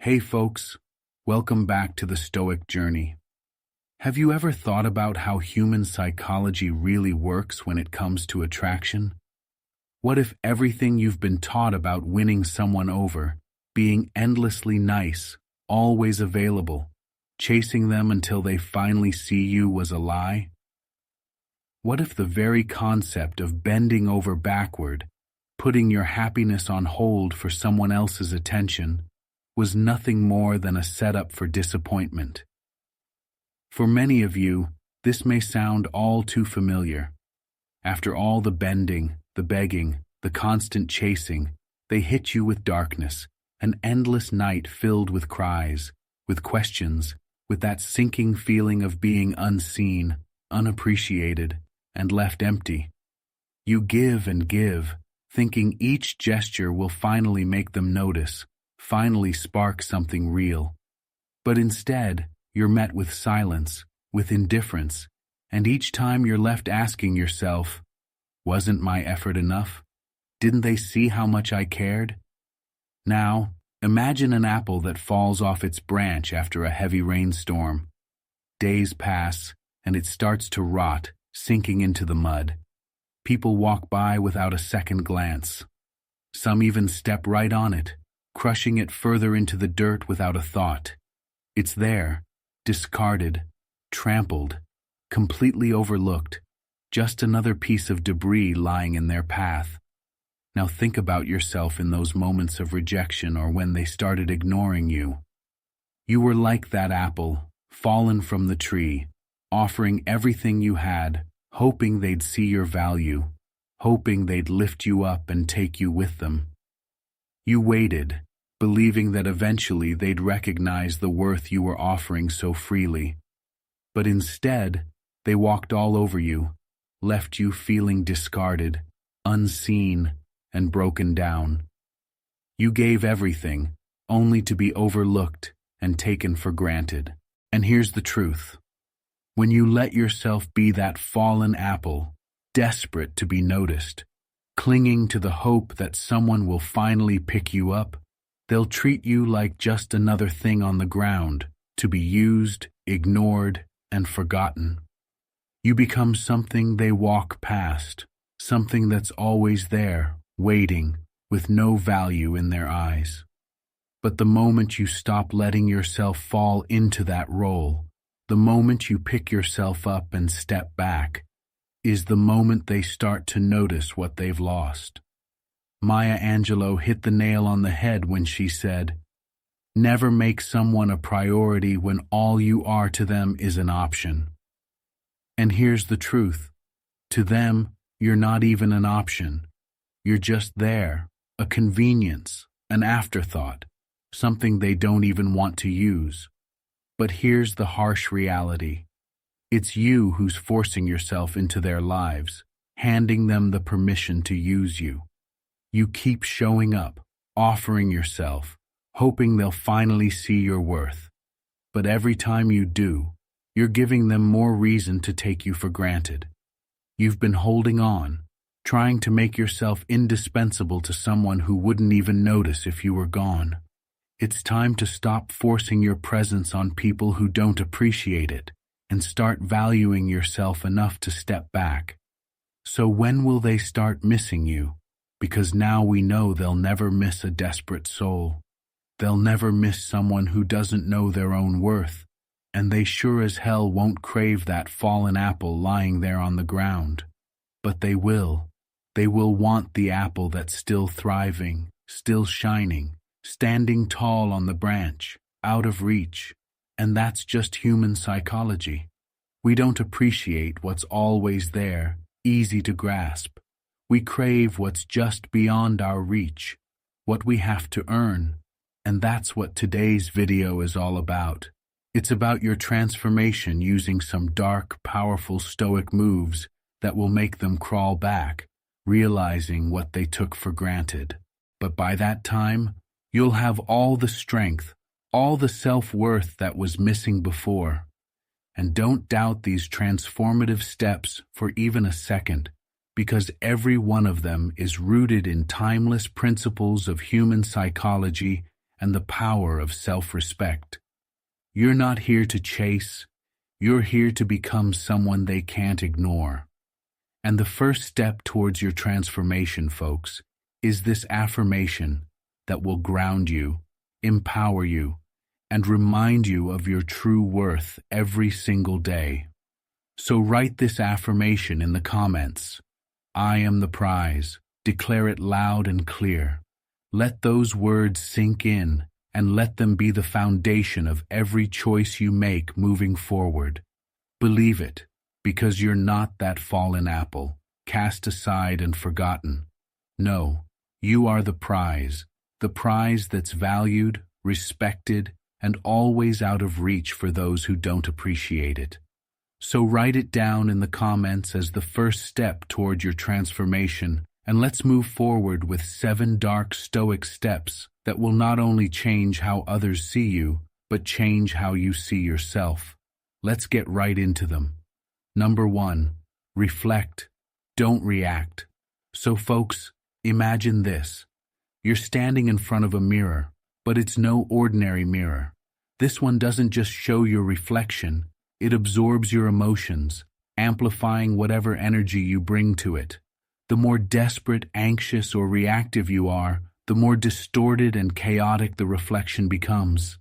Hey folks, welcome back to the Stoic Journey. Have you ever thought about how human psychology really works when it comes to attraction? What if everything you've been taught about winning someone over, being endlessly nice, always available, chasing them until they finally see you was a lie? What if the very concept of bending over backward, putting your happiness on hold for someone else's attention, was nothing more than a setup for disappointment? For many of you, this may sound all too familiar. After all the bending, the begging, the constant chasing, they hit you with darkness, an endless night filled with cries, with questions, with that sinking feeling of being unseen, unappreciated, and left empty. You give and give, thinking each gesture will finally make them notice, finally spark something real. But instead, you're met with silence, with indifference, and each time you're left asking yourself, wasn't my effort enough? Didn't they see how much I cared? Now, imagine an apple that falls off its branch after a heavy rainstorm. Days pass, and it starts to rot, sinking into the mud. People walk by without a second glance. Some even step right on it, crushing it further into the dirt without a thought. It's there, discarded, trampled, completely overlooked, just another piece of debris lying in their path. Now think about yourself in those moments of rejection or when they started ignoring you. You were like that apple, fallen from the tree, offering everything you had, hoping they'd see your value, hoping they'd lift you up and take you with them. You waited, believing that eventually they'd recognize the worth you were offering so freely. But instead, they walked all over you, left you feeling discarded, unseen, and broken down. You gave everything, only to be overlooked and taken for granted. And here's the truth. When you let yourself be that fallen apple, desperate to be noticed, clinging to the hope that someone will finally pick you up, they'll treat you like just another thing on the ground, to be used, ignored, and forgotten. You become something they walk past, something that's always there, waiting, with no value in their eyes. But the moment you stop letting yourself fall into that role, the moment you pick yourself up and step back, is the moment they start to notice what they've lost. Maya Angelou hit the nail on the head when she said, "Never make someone a priority when all you are to them is an option." And here's the truth. To them, you're not even an option. You're just there, a convenience, an afterthought, something they don't even want to use. But here's the harsh reality. It's you who's forcing yourself into their lives, handing them the permission to use you. You keep showing up, offering yourself, hoping they'll finally see your worth. But every time you do, you're giving them more reason to take you for granted. You've been holding on, trying to make yourself indispensable to someone who wouldn't even notice if you were gone. It's time to stop forcing your presence on people who don't appreciate it and start valuing yourself enough to step back. So when will they start missing you? Because now we know they'll never miss a desperate soul. They'll never miss someone who doesn't know their own worth, and they sure as hell won't crave that fallen apple lying there on the ground. But they will. They will want the apple that's still thriving, still shining, standing tall on the branch, out of reach. And that's just human psychology. We don't appreciate what's always there, easy to grasp. We crave what's just beyond our reach, what we have to earn. And that's what today's video is all about. It's about your transformation using some dark, powerful Stoic moves that will make them crawl back, realizing what they took for granted. But by that time, you'll have all the strength, all the self-worth that was missing before. And don't doubt these transformative steps for even a second, because every one of them is rooted in timeless principles of human psychology and the power of self-respect. You're not here to chase, you're here to become someone they can't ignore. And the first step towards your transformation, folks, is this affirmation that will ground you, empower you, and remind you of your true worth every single day. So write this affirmation in the comments. I am the prize. Declare it loud and clear. Let those words sink in, and let them be the foundation of every choice you make moving forward. Believe it, because you're not that fallen apple, cast aside and forgotten. No, you are the prize that's valued, respected, and always out of reach for those who don't appreciate it. So write it down in the comments as the first step toward your transformation, and let's move forward with 7 dark Stoic steps that will not only change how others see you, but change how you see yourself. Let's get right into them. Number 1, reflect, don't react. So folks, imagine this. You're standing in front of a mirror, but it's no ordinary mirror. This one doesn't just show your reflection, it absorbs your emotions, amplifying whatever energy you bring to it. The more desperate, anxious, or reactive you are, the more distorted and chaotic the reflection becomes.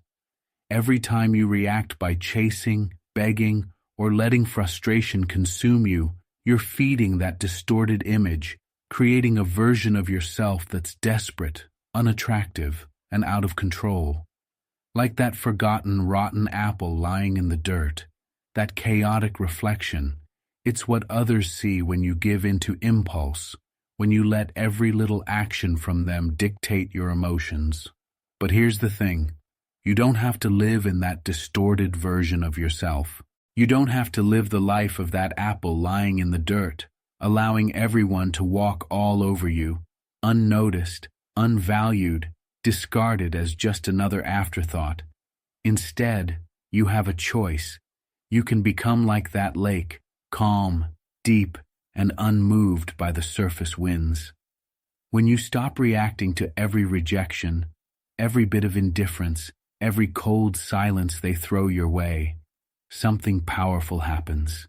Every time you react by chasing, begging, or letting frustration consume you, you're feeding that distorted image, creating a version of yourself that's desperate, unattractive, and out of control. Like that forgotten, rotten apple lying in the dirt, that chaotic reflection, it's what others see when you give into impulse, when you let every little action from them dictate your emotions. But here's the thing, you don't have to live in that distorted version of yourself. You don't have to live the life of that apple lying in the dirt, allowing everyone to walk all over you, unnoticed, unvalued, discarded as just another afterthought. Instead, you have a choice. You can become like that lake, calm, deep, and unmoved by the surface winds. When you stop reacting to every rejection, every bit of indifference, every cold silence they throw your way, something powerful happens.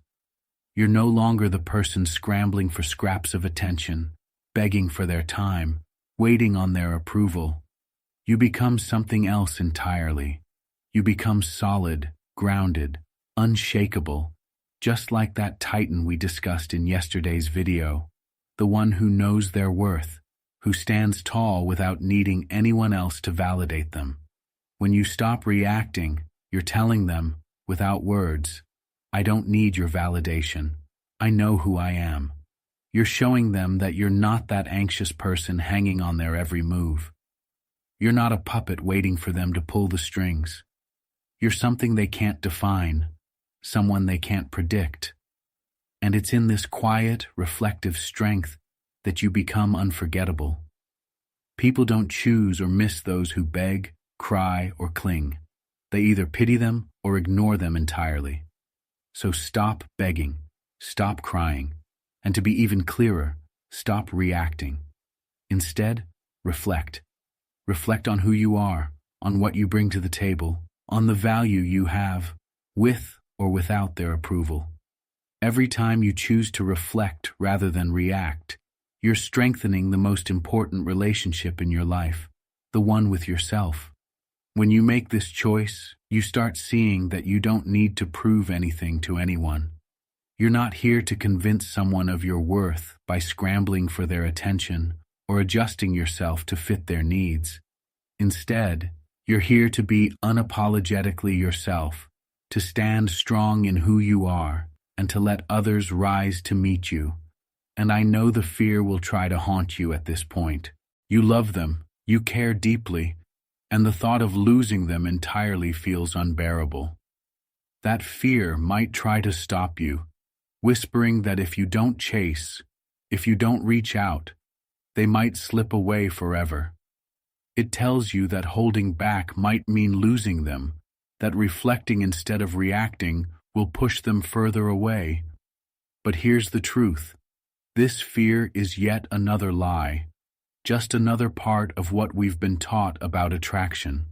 You're no longer the person scrambling for scraps of attention, begging for their time, waiting on their approval. You become something else entirely. You become solid, grounded, unshakable, just like that titan we discussed in yesterday's video, the one who knows their worth, who stands tall without needing anyone else to validate them. When you stop reacting, you're telling them, without words, I don't need your validation. I know who I am. You're showing them that you're not that anxious person hanging on their every move. You're not a puppet waiting for them to pull the strings. You're something they can't define, someone they can't predict. And it's in this quiet, reflective strength that you become unforgettable. People don't choose or miss those who beg, cry, or cling. They either pity them or ignore them entirely. So stop begging, stop crying, and to be even clearer, stop reacting. Instead, reflect. Reflect on who you are, on what you bring to the table, on the value you have, with or without their approval. Every time you choose to reflect rather than react, you're strengthening the most important relationship in your life, the one with yourself. When you make this choice, you start seeing that you don't need to prove anything to anyone. You're not here to convince someone of your worth by scrambling for their attention or adjusting yourself to fit their needs. Instead, you're here to be unapologetically yourself, to stand strong in who you are, and to let others rise to meet you. And I know the fear will try to haunt you at this point. You love them, you care deeply, and the thought of losing them entirely feels unbearable. That fear might try to stop you, whispering that if you don't chase, if you don't reach out, they might slip away forever. It tells you that holding back might mean losing them, that reflecting instead of reacting will push them further away. But here's the truth. This fear is yet another lie. just another part of what we've been taught about attraction.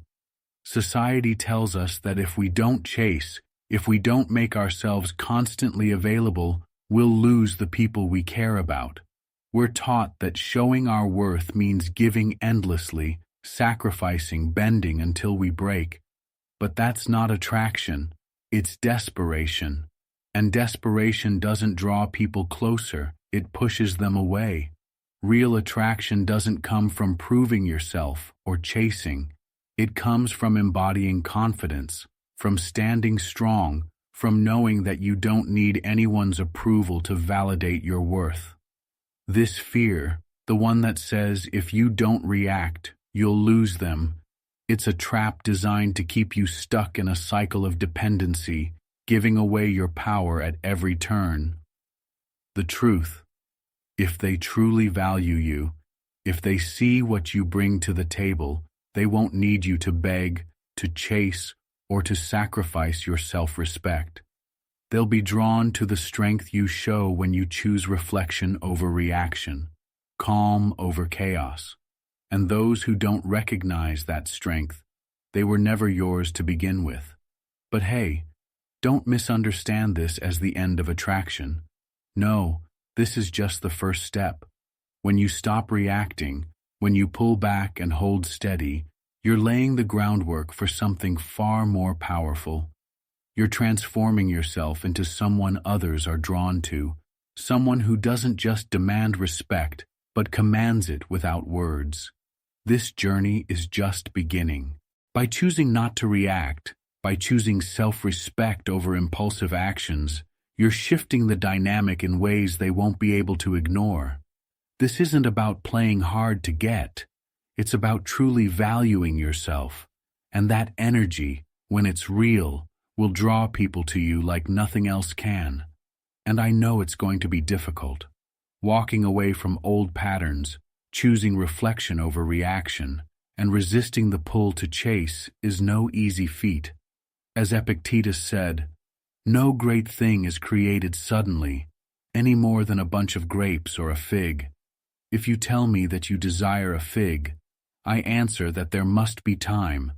Society tells us that if we don't chase, if we don't make ourselves constantly available, we'll lose the people we care about. We're taught that showing our worth means giving endlessly, sacrificing, bending until we break. But that's not attraction, it's desperation. And desperation doesn't draw people closer, it pushes them away. Real attraction doesn't come from proving yourself or chasing. It comes from embodying confidence, from standing strong, from knowing that you don't need anyone's approval to validate your worth. This fear, the one that says if you don't react, you'll lose them, it's a trap designed to keep you stuck in a cycle of dependency, giving away your power at every turn. The truth, if they truly value you, if they see what you bring to the table, they won't need you to beg, to chase, or to sacrifice your self-respect. They'll be drawn to the strength you show when you choose reflection over reaction, calm over chaos. And those who don't recognize that strength, they were never yours to begin with. But hey, don't misunderstand this as the end of attraction. No, this is just the first step. When you stop reacting, when you pull back and hold steady, you're laying the groundwork for something far more powerful. You're transforming yourself into someone others are drawn to, someone who doesn't just demand respect, but commands it without words. This journey is just beginning. By choosing not to react, by choosing self-respect over impulsive actions, you're shifting the dynamic in ways they won't be able to ignore. This isn't about playing hard to get. It's about truly valuing yourself. And that energy, when it's real, will draw people to you like nothing else can. And I know it's going to be difficult. Walking away from old patterns, choosing reflection over reaction, and resisting the pull to chase is no easy feat. As Epictetus said, "No great thing is created suddenly, any more than a bunch of grapes or a fig. If you tell me that you desire a fig, I answer that there must be time.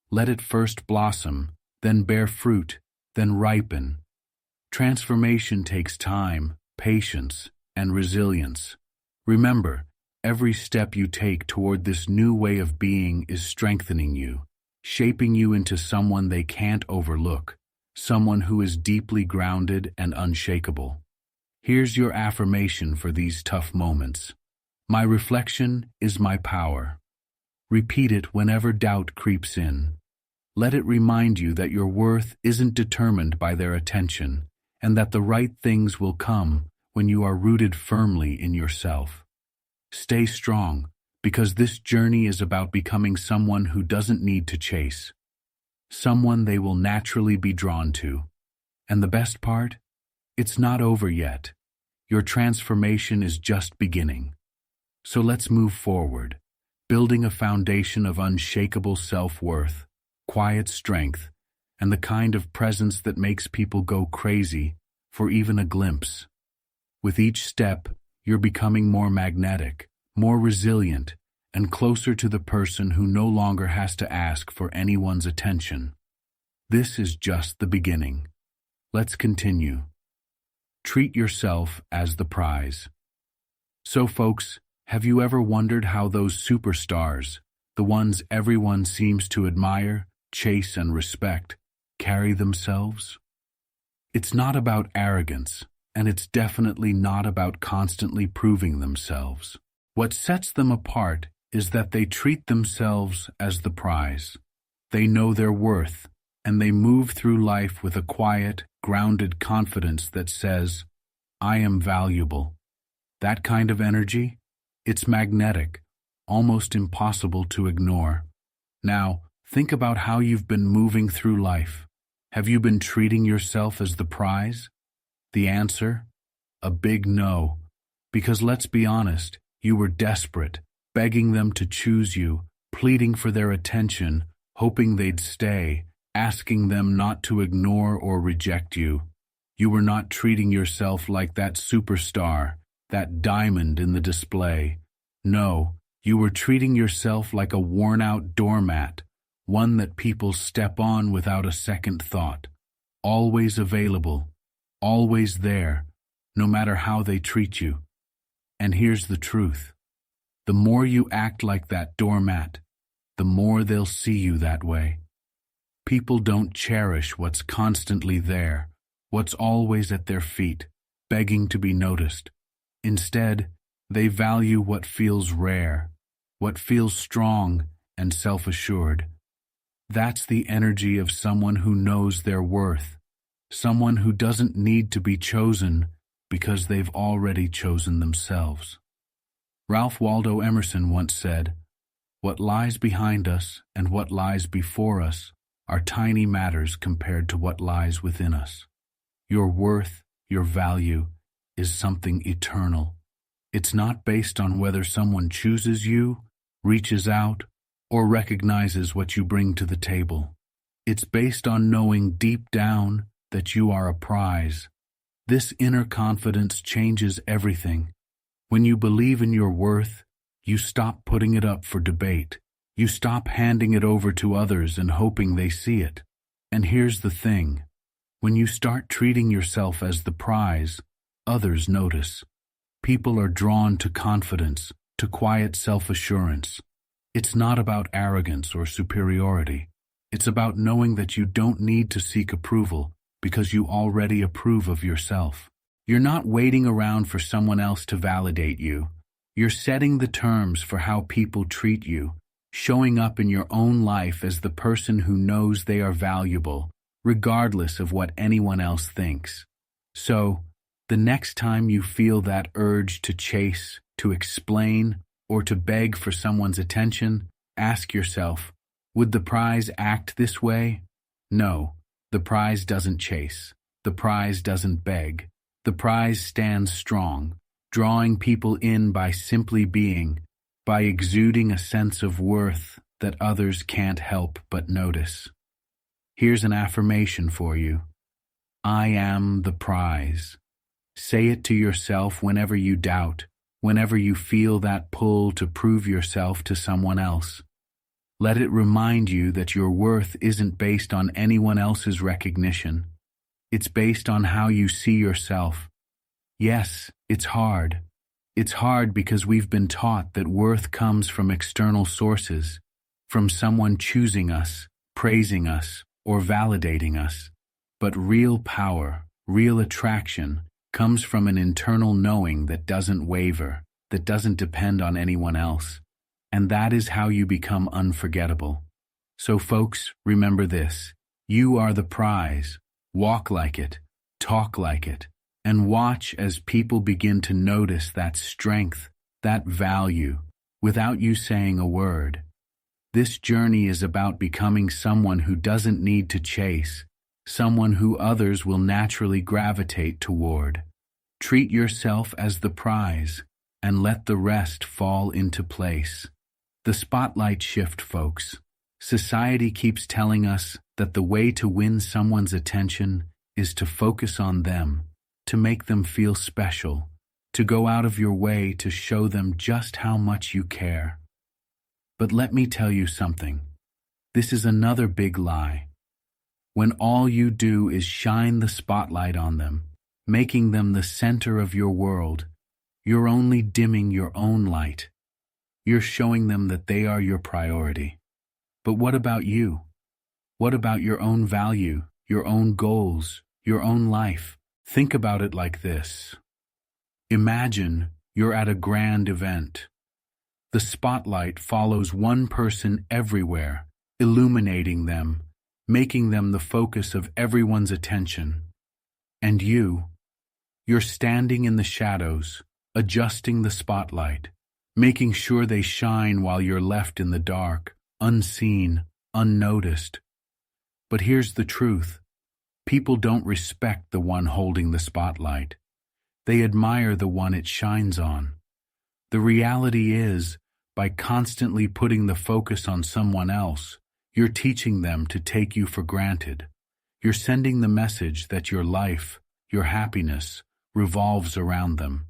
Let it first blossom, then bear fruit, then ripen." Transformation takes time, patience, and resilience. Remember, every step you take toward this new way of being is strengthening you, shaping you into someone they can't overlook, someone who is deeply grounded and unshakable. Here's your affirmation for these tough moments. My reflection is my power. Repeat it whenever doubt creeps in. Let it remind you that your worth isn't determined by their attention, and that the right things will come when you are rooted firmly in yourself. Stay strong, because this journey is about becoming someone who doesn't need to chase, someone they will naturally be drawn to. And the best part? It's not over yet. Your transformation is just beginning. So let's move forward, building a foundation of unshakable self-worth, quiet strength, and the kind of presence that makes people go crazy for even a glimpse. With each step, you're becoming more magnetic, more resilient, and closer to the person who no longer has to ask for anyone's attention. This is just the beginning. Let's continue. Treat yourself as the prize. So folks, have you ever wondered how those superstars, the ones everyone seems to admire, chase, and respect, carry themselves? It's not about arrogance, and it's definitely not about constantly proving themselves. What sets them apart is that they treat themselves as the prize. They know their worth, and they move through life with a quiet, grounded confidence that says, "I am valuable." That kind of energy, it's magnetic, almost impossible to ignore. Now, think about how you've been moving through life. Have you been treating yourself as the prize? The answer? A big no. Because let's be honest, you were desperate, begging them to choose you, pleading for their attention, hoping they'd stay, asking them not to ignore or reject you. You were not treating yourself like that superstar, that diamond in the display. No, You were treating yourself like a worn-out doormat, one that people step on without a second thought, always available, always there, no matter how they treat you. And here's the truth. The more you act like that doormat, the more they'll see you that way. People don't cherish what's constantly there, what's always at their feet, begging to be noticed. Instead, they value what feels rare, what feels strong and self-assured. That's the energy of someone who knows their worth, someone who doesn't need to be chosen because they've already chosen themselves. Ralph Waldo Emerson once said, "What lies behind us and what lies before us are tiny matters compared to what lies within us. Your worth, your value, is something eternal. It's not based on whether someone chooses you, reaches out, or recognizes what you bring to the table. It's based on knowing deep down that you are a prize. This inner confidence changes everything. When you believe in your worth, you stop putting it up for debate. You stop handing it over to others and hoping they see it. And here's the thing. When you start treating yourself as the prize, others notice. People are drawn to confidence, to quiet self-assurance. It's not about arrogance or superiority. It's about knowing that you don't need to seek approval because you already approve of yourself. You're not waiting around for someone else to validate you. You're setting the terms for how people treat you, showing up in your own life as the person who knows they are valuable, regardless of what anyone else thinks. So, the next time you feel that urge to chase, to explain, or to beg for someone's attention, ask yourself, would the prize act this way? No, the prize doesn't chase. The prize doesn't beg. The prize stands strong, drawing people in by simply being, by exuding a sense of worth that others can't help but notice. Here's an affirmation for you. I am the prize. Say it to yourself whenever you doubt, whenever you feel that pull to prove yourself to someone else. Let it remind you that your worth isn't based on anyone else's recognition. It's based on how you see yourself. Yes, it's hard. It's hard because we've been taught that worth comes from external sources, from someone choosing us, praising us, or validating us. But real power, real attraction, comes from an internal knowing that doesn't waver, that doesn't depend on anyone else. And that is how you become unforgettable. So folks, remember this. You are the prize. Walk like it, talk like it, and watch as people begin to notice that strength, that value, without you saying a word. This journey is about becoming someone who doesn't need to chase, someone who others will naturally gravitate toward. Treat yourself as the prize, and let the rest fall into place. The spotlight shift, folks. Society keeps telling us that the way to win someone's attention is to focus on them, to make them feel special, to go out of your way to show them just how much you care. But let me tell you something. This is another big lie. When all you do is shine the spotlight on them, making them the center of your world, you're only dimming your own light. You're showing them that they are your priority. But what about you? What about your own value, your own goals, your own life? Think about it like this. Imagine you're at a grand event. The spotlight follows one person everywhere, illuminating them, making them the focus of everyone's attention. And you're standing in the shadows, adjusting the spotlight, making sure they shine while you're left in the dark, unseen, unnoticed. But here's the truth. People don't respect the one holding the spotlight. They admire the one it shines on. The reality is, by constantly putting the focus on someone else, you're teaching them to take you for granted. You're sending the message that your life, your happiness, revolves around them.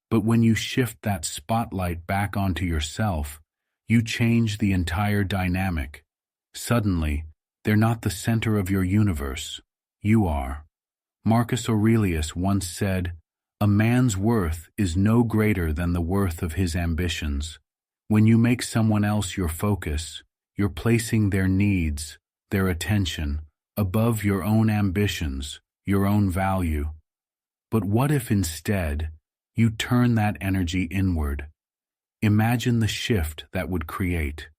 But when you shift that spotlight back onto yourself, you change the entire dynamic. Suddenly, they're not the center of your universe. You are. Marcus Aurelius once said, "A man's worth is no greater than the worth of his ambitions." When you make someone else your focus, you're placing their needs, their attention, above your own ambitions, your own value. But what if instead, you turn that energy inward? Imagine the shift that would create.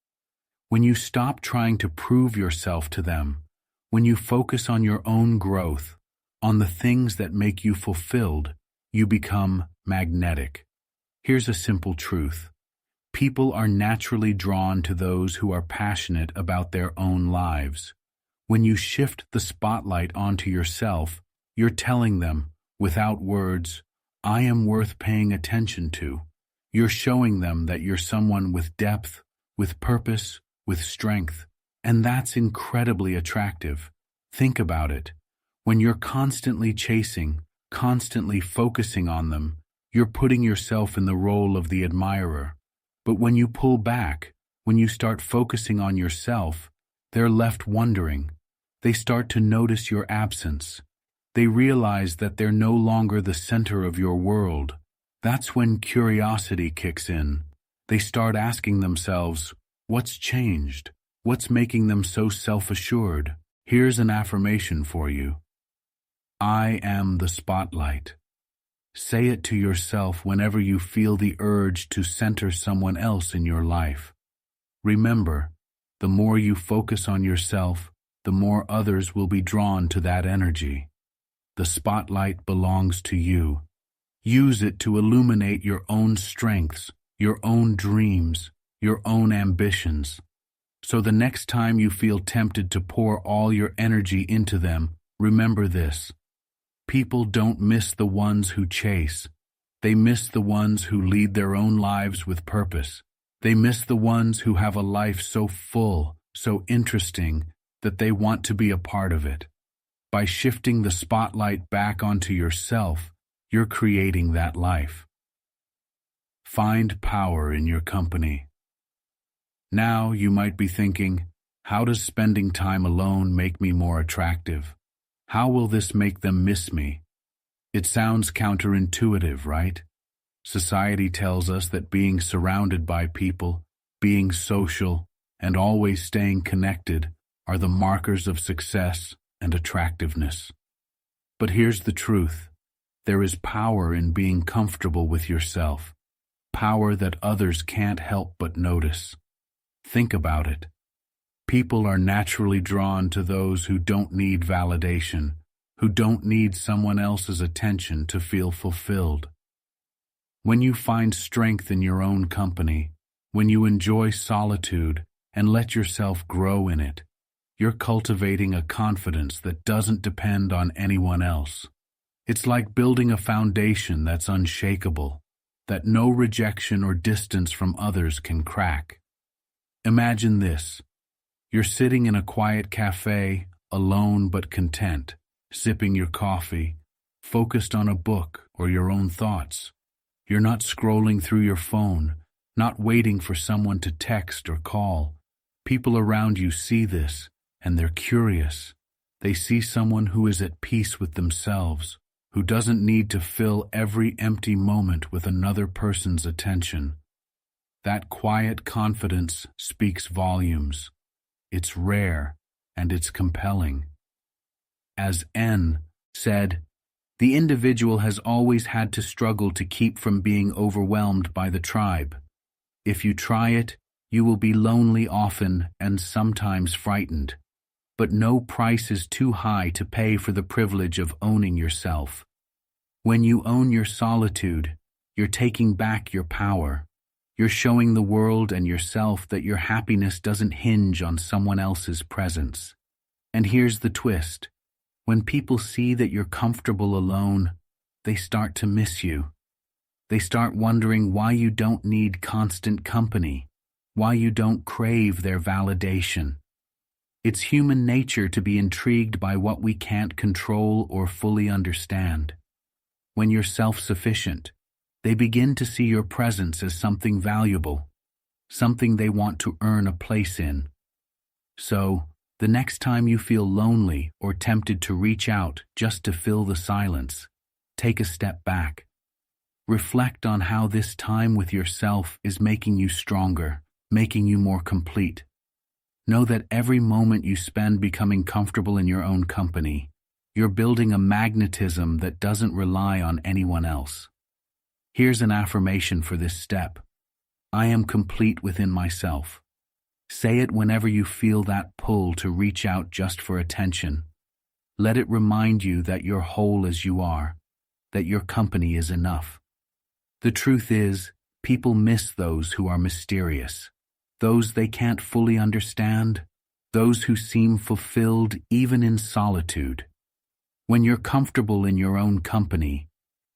When you stop trying to prove yourself to them, when you focus on your own growth, on the things that make you fulfilled, you become magnetic. Here's a simple truth. People are naturally drawn to those who are passionate about their own lives. When you shift the spotlight onto yourself, you're telling them, without words, "I am worth paying attention to." You're showing them that you're someone with depth, with purpose, with strength, and that's incredibly attractive. Think about it. When you're constantly chasing, constantly focusing on them, you're putting yourself in the role of the admirer. But when you pull back, when you start focusing on yourself, they're left wondering. They start to notice your absence. They realize that they're no longer the center of your world. That's when curiosity kicks in. They start asking themselves, what's changed? What's making them so self-assured? Here's an affirmation for you. I am the spotlight. Say it to yourself whenever you feel the urge to center someone else in your life. Remember, the more you focus on yourself, the more others will be drawn to that energy. The spotlight belongs to you. Use it to illuminate your own strengths, your own dreams, your own ambitions. So the next time you feel tempted to pour all your energy into them, remember this. People don't miss the ones who chase. They miss the ones who lead their own lives with purpose. They miss the ones who have a life so full, so interesting, that they want to be a part of it. By shifting the spotlight back onto yourself, you're creating that life. Find power in your company. Now you might be thinking, how does spending time alone make me more attractive? How will this make them miss me? It sounds counterintuitive, right? Society tells us that being surrounded by people, being social, and always staying connected are the markers of success and attractiveness. But here's the truth. There is power in being comfortable with yourself, power that others can't help but notice. Think about it. People are naturally drawn to those who don't need validation, who don't need someone else's attention to feel fulfilled. When you find strength in your own company, when you enjoy solitude and let yourself grow in it, you're cultivating a confidence that doesn't depend on anyone else. It's like building a foundation that's unshakable, that no rejection or distance from others can crack. Imagine this. You're sitting in a quiet cafe, alone but content, sipping your coffee, focused on a book or your own thoughts. You're not scrolling through your phone, not waiting for someone to text or call. People around you see this, and they're curious. They see someone who is at peace with themselves, who doesn't need to fill every empty moment with another person's attention. That quiet confidence speaks volumes. It's rare, and it's compelling. As N said, the individual has always had to struggle to keep from being overwhelmed by the tribe. If you try it, you will be lonely often and sometimes frightened. But no price is too high to pay for the privilege of owning yourself. When you own your solitude, you're taking back your power. You're showing the world and yourself that your happiness doesn't hinge on someone else's presence. And here's the twist. When people see that you're comfortable alone, they start to miss you. They start wondering why you don't need constant company, why you don't crave their validation. It's human nature to be intrigued by what we can't control or fully understand. When you're self-sufficient, They begin to see your presence as something valuable, something they want to earn a place in. So, the next time you feel lonely or tempted to reach out just to fill the silence, take a step back. Reflect on how this time with yourself is making you stronger, making you more complete. Know that every moment you spend becoming comfortable in your own company, you're building a magnetism that doesn't rely on anyone else. Here's an affirmation for this step. I am complete within myself. Say it whenever you feel that pull to reach out just for attention. Let it remind you that you're whole as you are, that your company is enough. The truth is, people miss those who are mysterious, those they can't fully understand, those who seem fulfilled even in solitude. When you're comfortable in your own company,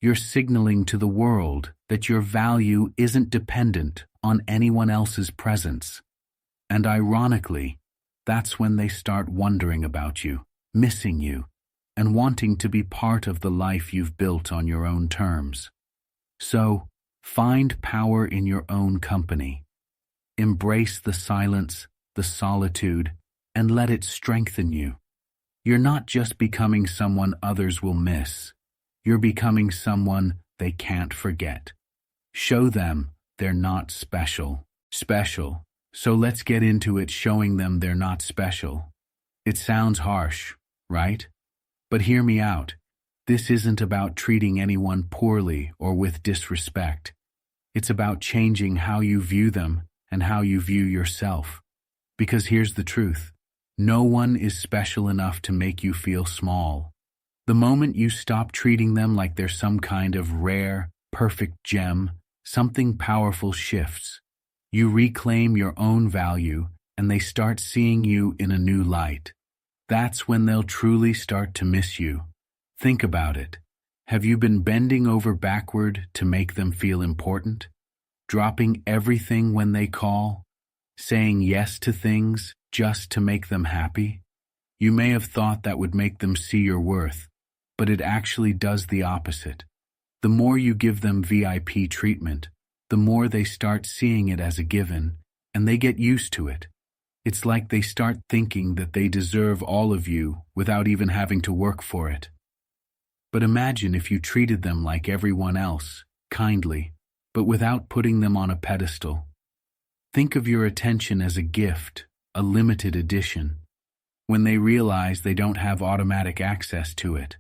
you're signaling to the world that your value isn't dependent on anyone else's presence. And ironically, that's when they start wondering about you, missing you, and wanting to be part of the life you've built on your own terms. So, find power in your own company. Embrace the silence, the solitude, and let it strengthen you. You're not just becoming someone others will miss. You're becoming someone they can't forget. Show them they're not special. So let's get into it, showing them they're not special. It sounds harsh, right? But hear me out. This isn't about treating anyone poorly or with disrespect. It's about changing how you view them and how you view yourself. Because here's the truth. No one is special enough to make you feel small. The moment you stop treating them like they're some kind of rare, perfect gem, something powerful shifts. You reclaim your own value, and they start seeing you in a new light. That's when they'll truly start to miss you. Think about it. Have you been bending over backward to make them feel important? Dropping everything when they call? Saying yes to things just to make them happy? You may have thought that would make them see your worth, but it actually does the opposite. The more you give them VIP treatment, the more they start seeing it as a given, and they get used to it. It's like they start thinking that they deserve all of you without even having to work for it. But imagine if you treated them like everyone else, kindly, but without putting them on a pedestal. Think of your attention as a gift, a limited edition. When they realize they don't have automatic access to it,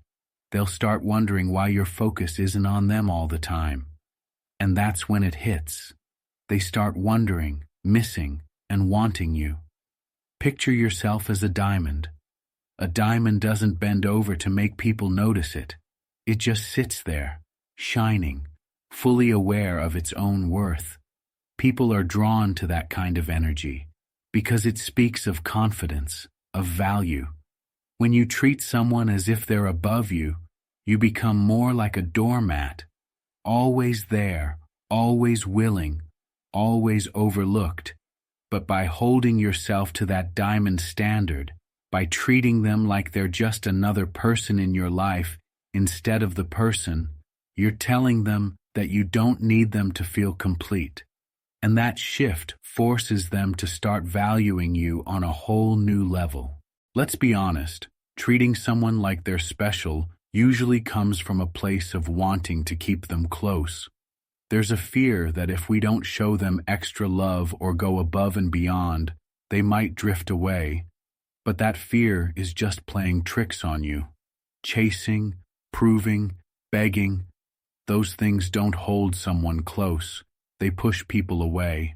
they'll start wondering why your focus isn't on them all the time. And that's when it hits. They start wondering, missing, and wanting you. Picture yourself as a diamond. A diamond doesn't bend over to make people notice it. It just sits there, shining, fully aware of its own worth. People are drawn to that kind of energy because it speaks of confidence, of value. When you treat someone as if they're above you, you become more like a doormat, always there, always willing, always overlooked. But by holding yourself to that diamond standard, by treating them like they're just another person in your life instead of the person, you're telling them that you don't need them to feel complete. And that shift forces them to start valuing you on a whole new level. Let's be honest, treating someone like they're special usually comes from a place of wanting to keep them close. There's a fear that if we don't show them extra love or go above and beyond, they might drift away. But that fear is just playing tricks on you. Chasing, proving, begging, those things don't hold someone close. They push people away.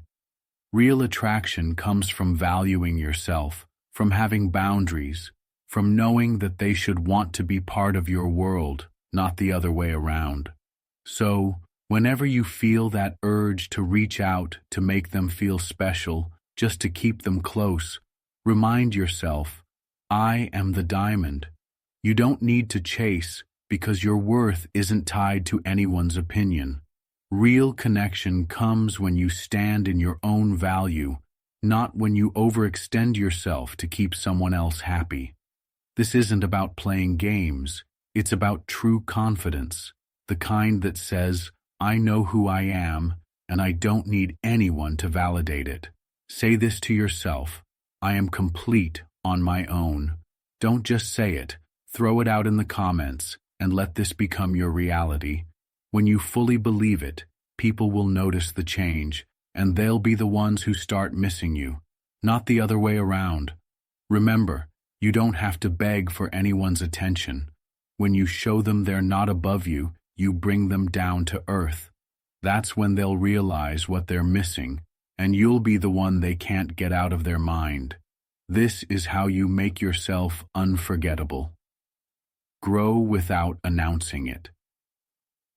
Real attraction comes from valuing yourself, from having boundaries, from knowing that they should want to be part of your world, not the other way around. So, whenever you feel that urge to reach out to make them feel special, just to keep them close, remind yourself, I am the diamond. You don't need to chase because your worth isn't tied to anyone's opinion. Real connection comes when you stand in your own value, not when you overextend yourself to keep someone else happy. This isn't about playing games. It's about true confidence, the kind that says, I know who I am, and I don't need anyone to validate it. Say this to yourself. I am complete on my own. Don't just say it. Throw it out in the comments, and let this become your reality. When you fully believe it, people will notice the change, and they'll be the ones who start missing you, not the other way around. Remember, you don't have to beg for anyone's attention. When you show them they're not above you, you bring them down to earth. That's when they'll realize what they're missing, and you'll be the one they can't get out of their mind. This is how you make yourself unforgettable. Grow without announcing it.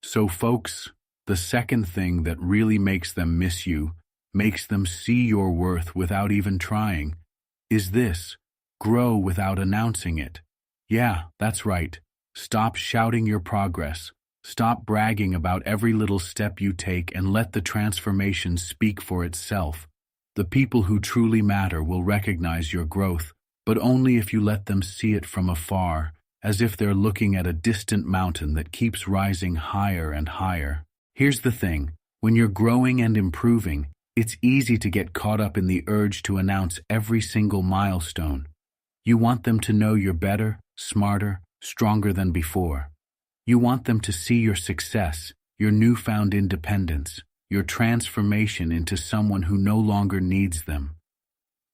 So folks, the second thing that really makes them miss you, makes them see your worth without even trying, is this: grow without announcing it. Yeah, that's right. Stop shouting your progress. Stop bragging about every little step you take and let the transformation speak for itself. The people who truly matter will recognize your growth, but only if you let them see it from afar, as if they're looking at a distant mountain that keeps rising higher and higher. Here's the thing: when you're growing and improving, it's easy to get caught up in the urge to announce every single milestone. You want them to know you're better, smarter, stronger than before. You want them to see your success, your newfound independence, your transformation into someone who no longer needs them.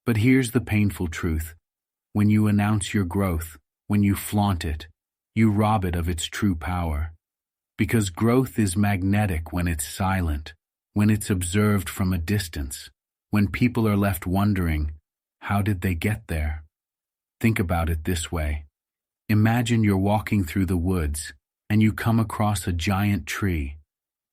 But here's the painful truth. When you announce your growth, when you flaunt it, you rob it of its true power. Because growth is magnetic when it's silent, when it's observed from a distance, when people are left wondering, how did they get there? Think about it this way. Imagine you're walking through the woods, and you come across a giant tree.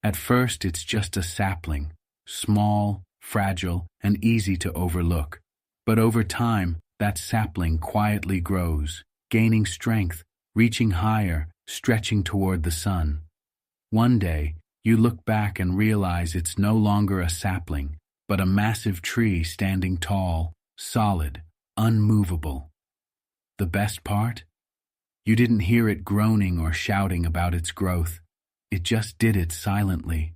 At first, it's just a sapling, small, fragile, and easy to overlook. But over time, that sapling quietly grows, gaining strength, reaching higher, stretching toward the sun. One day, you look back and realize it's no longer a sapling, but a massive tree standing tall, solid, unmovable. The best part? You didn't hear it groaning or shouting about its growth. It just did it silently.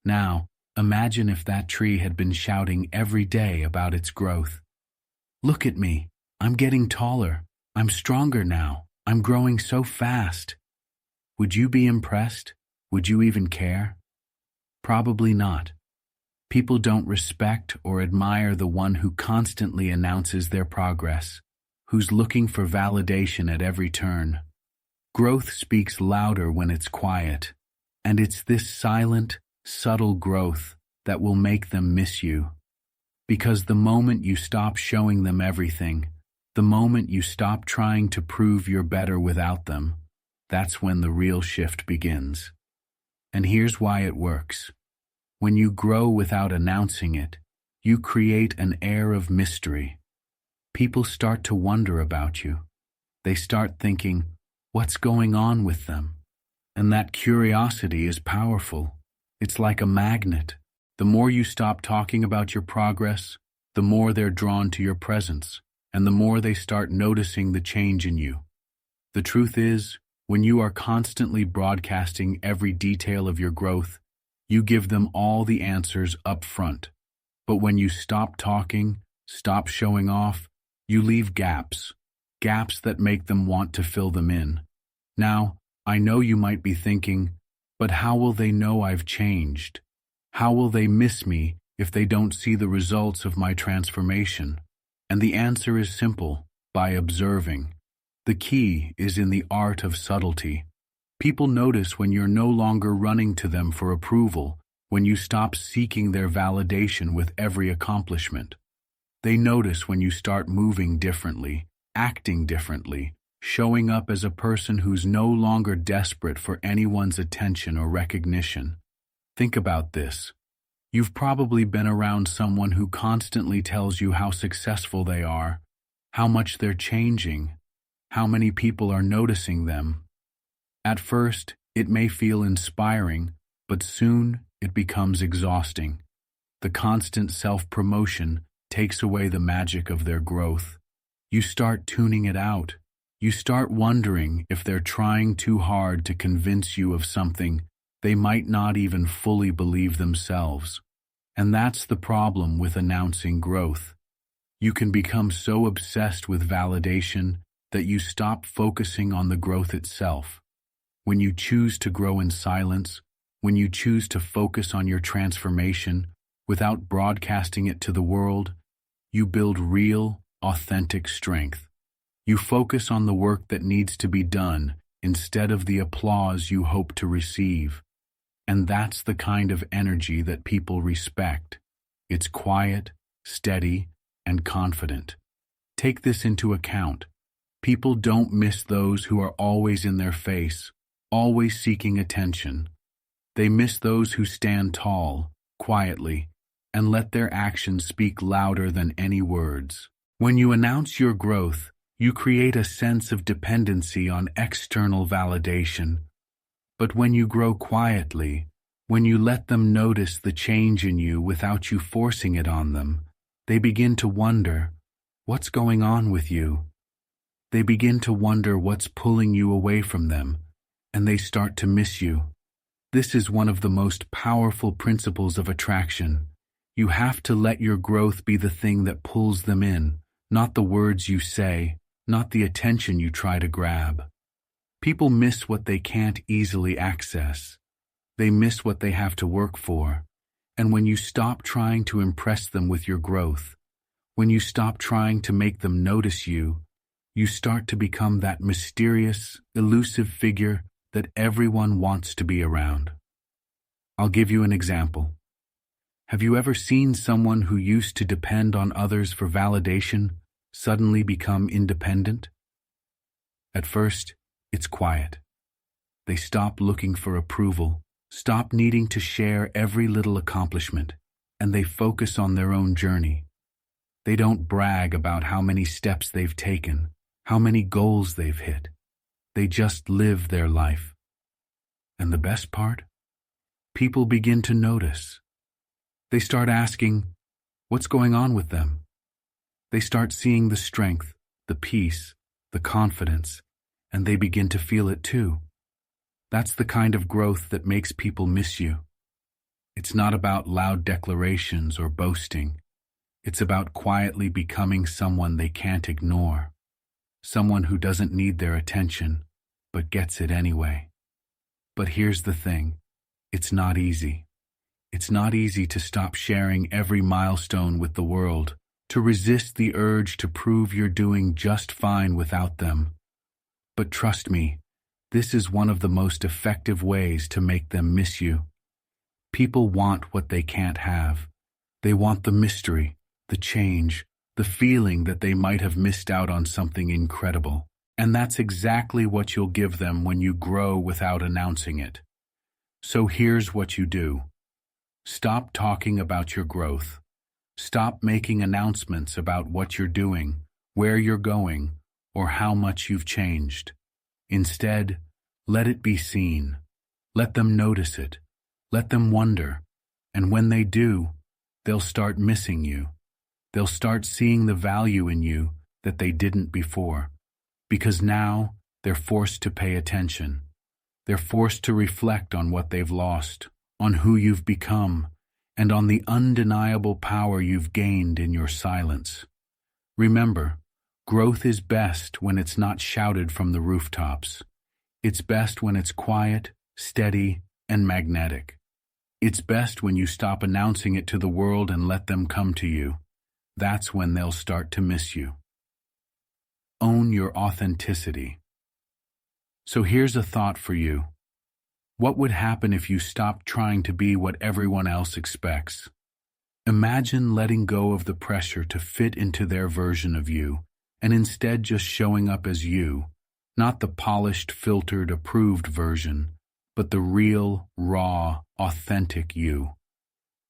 Now, imagine if that tree had been shouting every day about its growth. Look at me. I'm getting taller. I'm stronger now. I'm growing so fast. Would you be impressed? Would you even care? Probably not. People don't respect or admire the one who constantly announces their progress, who's looking for validation at every turn. Growth speaks louder when it's quiet, and it's this silent, subtle growth that will make them miss you. Because the moment you stop showing them everything, the moment you stop trying to prove you're better without them, that's when the real shift begins. And here's why it works. When you grow without announcing it, you create an air of mystery. People start to wonder about you. They start thinking, what's going on with them? And that curiosity is powerful. It's like a magnet. The more you stop talking about your progress, the more they're drawn to your presence, and the more they start noticing the change in you. The truth is, when you are constantly broadcasting every detail of your growth, you give them all the answers up front. But when you stop talking, stop showing off, you leave gaps that make them want to fill them in. Now, I know you might be thinking, but how will they know I've changed? How will they miss me if they don't see the results of my transformation? And the answer is simple: by observing. The key is in the art of subtlety. People notice when you're no longer running to them for approval, when you stop seeking their validation with every accomplishment. They notice when you start moving differently, acting differently, showing up as a person who's no longer desperate for anyone's attention or recognition. Think about this. You've probably been around someone who constantly tells you how successful they are, how much they're changing, how many people are noticing them. At first, it may feel inspiring, but soon it becomes exhausting. The constant self-promotion takes away the magic of their growth. You start tuning it out. You start wondering if they're trying too hard to convince you of something, They might not even fully believe themselves. And that's the problem with announcing growth. You can become so obsessed with validation that you stop focusing on the growth itself. When you choose to grow in silence, when you choose to focus on your transformation without broadcasting it to the world, you build real, authentic strength. You focus on the work that needs to be done instead of the applause you hope to receive. And that's the kind of energy that people respect. It's quiet, steady, and confident. Take this into account. People don't miss those who are always in their face, always seeking attention. They miss those who stand tall, quietly, and let their actions speak louder than any words. When you announce your growth, you create a sense of dependency on external validation. But when you grow quietly, when you let them notice the change in you without you forcing it on them, they begin to wonder, what's going on with you? They begin to wonder what's pulling you away from them, and they start to miss you. This is one of the most powerful principles of attraction. You have to let your growth be the thing that pulls them in, not the words you say, not the attention you try to grab. People miss what they can't easily access. They miss what they have to work for. And when you stop trying to impress them with your growth, when you stop trying to make them notice you, you start to become that mysterious, elusive figure that everyone wants to be around. I'll give you an example. Have you ever seen someone who used to depend on others for validation suddenly become independent? At first, it's quiet. They stop looking for approval, stop needing to share every little accomplishment, and they focus on their own journey. They don't brag about how many steps they've taken, how many goals they've hit. They just live their life. And the best part? People begin to notice. They start asking, what's going on with them? They start seeing the strength, the peace, the confidence, and they begin to feel it too. That's the kind of growth that makes people miss you. It's not about loud declarations or boasting. It's about quietly becoming someone they can't ignore. Someone who doesn't need their attention, but gets it anyway. But here's the thing. It's not easy. It's not easy to stop sharing every milestone with the world, to resist the urge to prove you're doing just fine without them. But trust me, this is one of the most effective ways to make them miss you. People want what they can't have. They want the mystery, the change, the feeling that they might have missed out on something incredible. And that's exactly what you'll give them when you grow without announcing it. So here's what you do. Stop talking about your growth. Stop making announcements about what you're doing, where you're going, or how much you've changed. Instead, let it be seen. Let them notice it. Let them wonder. And when they do, they'll start missing you. They'll start seeing the value in you that they didn't before. Because now, they're forced to pay attention. They're forced to reflect on what they've lost, on who you've become, and on the undeniable power you've gained in your silence. Remember, growth is best when it's not shouted from the rooftops. It's best when it's quiet, steady, and magnetic. It's best when you stop announcing it to the world and let them come to you. That's when they'll start to miss you. Own your authenticity. So here's a thought for you. What would happen if you stopped trying to be what everyone else expects? Imagine letting go of the pressure to fit into their version of you, and instead just showing up as you, not the polished, filtered, approved version, but the real, raw, authentic you.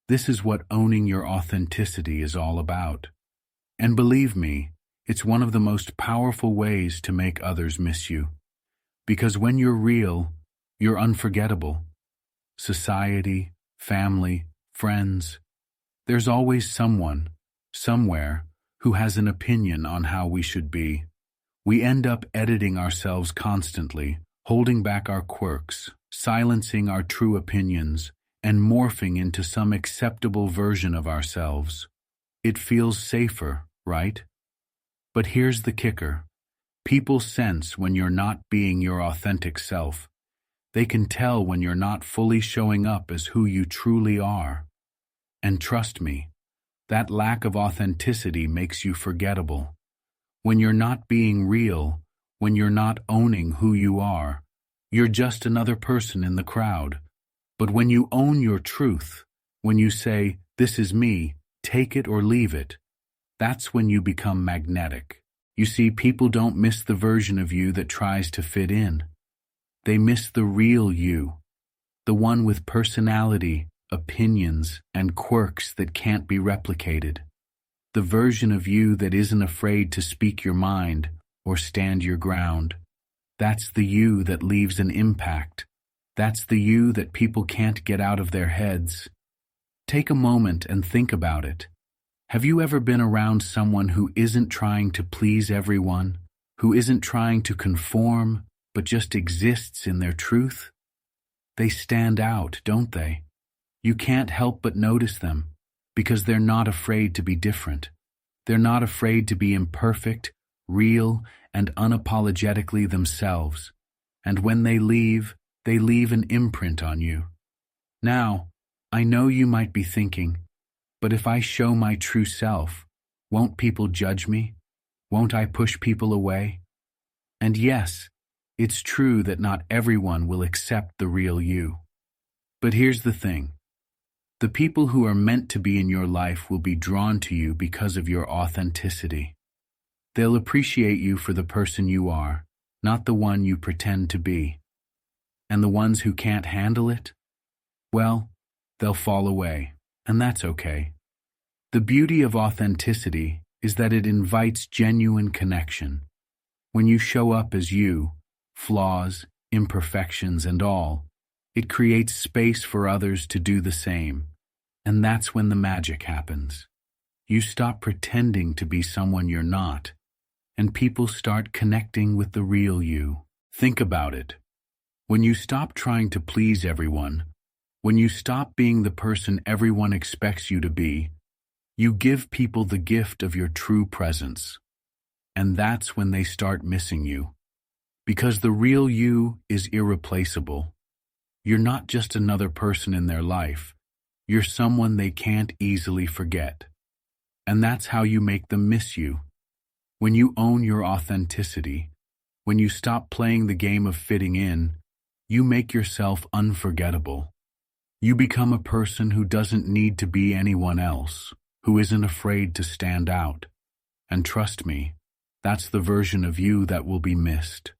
This is what owning your authenticity is all about. And believe me, it's one of the most powerful ways to make others miss you. Because when you're real, you're unforgettable. Society, family, friends, there's always someone, somewhere, who has an opinion on how we should be. We end up editing ourselves constantly, holding back our quirks, silencing our true opinions and morphing into some acceptable version of ourselves. It feels safer, right? But here's the kicker. People sense when you're not being your authentic self. They can tell when you're not fully showing up as who you truly are. And trust me, that lack of authenticity makes you forgettable. When you're not being real, when you're not owning who you are, you're just another person in the crowd. But when you own your truth, when you say, "This is me, take it or leave it," that's when you become magnetic. You see, people don't miss the version of you that tries to fit in. They miss the real you, the one with personality, opinions, and quirks that can't be replicated. The version of you that isn't afraid to speak your mind or stand your ground. That's the you that leaves an impact. That's the you that people can't get out of their heads. Take a moment and think about it. Have you ever been around someone who isn't trying to please everyone, who isn't trying to conform, but just exists in their truth? They stand out, don't they? You can't help but notice them, because they're not afraid to be different. They're not afraid to be imperfect, real, and unapologetically themselves. And when they leave an imprint on you. Now, I know you might be thinking, but if I show my true self, won't people judge me? Won't I push people away? And yes, it's true that not everyone will accept the real you. But here's the thing. The people who are meant to be in your life will be drawn to you because of your authenticity. They'll appreciate you for the person you are, not the one you pretend to be. And the ones who can't handle it? Well, they'll fall away, and that's okay. The beauty of authenticity is that it invites genuine connection. When you show up as you, flaws, imperfections, and all, it creates space for others to do the same. And that's when the magic happens. You stop pretending to be someone you're not, and people start connecting with the real you. Think about it. When you stop trying to please everyone, when you stop being the person everyone expects you to be, you give people the gift of your true presence. And that's when they start missing you. Because the real you is irreplaceable. You're not just another person in their life. You're someone they can't easily forget. And that's how you make them miss you. When you own your authenticity, when you stop playing the game of fitting in, you make yourself unforgettable. You become a person who doesn't need to be anyone else, who isn't afraid to stand out. And trust me, that's the version of you that will be missed.